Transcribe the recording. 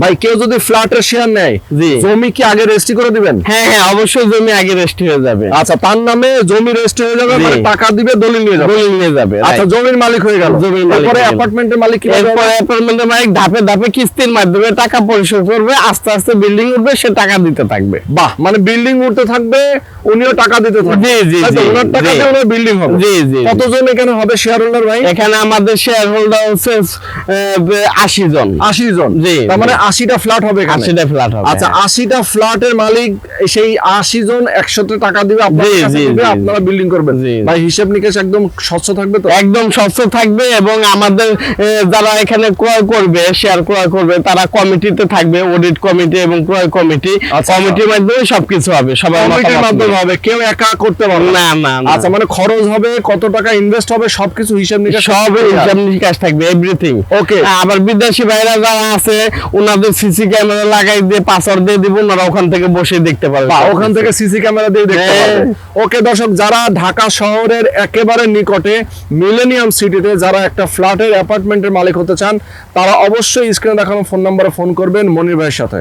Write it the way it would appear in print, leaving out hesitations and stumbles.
ভাই কেউ যদি ফ্ল্যাটের শেয়ার নেয়, জমি কি আগে রেজিস্ট্রি করে দিবেন? হ্যাঁ হ্যাঁ, অবশ্যই জমি আগে রেজিস্ট্রি হয়ে যাবে। আচ্ছা, তার নামে জমি রেজিস্ট্রি হয়ে যাবে, মানে টাকা দিবে, দলিল নিয়ে যাবে। আচ্ছা, জমির মালিক হয়ে গেল। এরপরে অ্যাপার্টমেন্টের মালিক কি? এরপরে অ্যাপার্টমেন্টের মালিক ধাপে ধাপে কিস্তির মাধ্যমে টাকা পরিশোধ করবে, আস্তে আস্তে বিল্ডিং উঠবে, সে টাকা দিতে থাকবে। বাহ, মানে বিল্ডিং উঠতে থাকবে, উনিও টাকা দিতে থাকবে। জি জি, ওনার টাকা দিয়ে ওনার বিল্ডিং হবে। জি জি। কতজন এখানে হবে শেয়ার হোল্ডার ভাই? এখানে আমাদের শেয়ার হোল্ডার হচ্ছে 80 জন। 80 জন। জি, তার মানে 80টা ফ্ল্যাট হবে এখানে। 80টা ফ্ল্যাট হবে। আচ্ছা, 80টা ফ্ল্যাটের মালিক সেই 80 জন একসাথে টাকা দিবে, আপনার কাছে দিবে, আপনারা বিল্ডিং করবেন। ভাই হিসাব নিকেশ একদম স্বচ্ছ থাকবে তো? একদম স্বচ্ছ থাকবে, এবং আমাদের যারা এখানে ক্রয় করবে, শেয়ার ক্রয় করবে, তারা কমিটিতে থাকবে, অডিট কমিটি এবং ক্রয় কমিটি। কমিটির মাধ্যমে সবকিছু হবে, সবার কমিটির মাধ্যমে হবে, কেউ একা করতে পারবে না। না না। আচ্ছা, মানে খরচ হবে, কত টাকা ইনভেস্ট হবে, সবকিছু হিসাব নিকাশ, সব হিসাব নিকাশ থাকবে, এভরিথিং। ওকে। আবার বিদেশি ভাইরা যারা আছে, ওনাদের সিসি ক্যামেরা লাগাই দিয়ে পাসওয়ার্ড দিয়ে দিব, ওনারা ওখান থেকে বসে দেখতে পারবে, ওখান থেকে সিসি ক্যামেরা দিয়ে দেখতে পারবে। ওকে দর্শক, যারা ঢাকা শহরের একেবারে নিকটে মিলেনিয়াম সিটিতে যারা একটা ফ্ল্যাটের অ্যাপার্টমেন্টের মালিক হতে চান, তারা অবশ্যই স্ক্রিনে দেখানো ফোন নম্বরে ফোন করবেন মনির ভাইয়ের সাথে।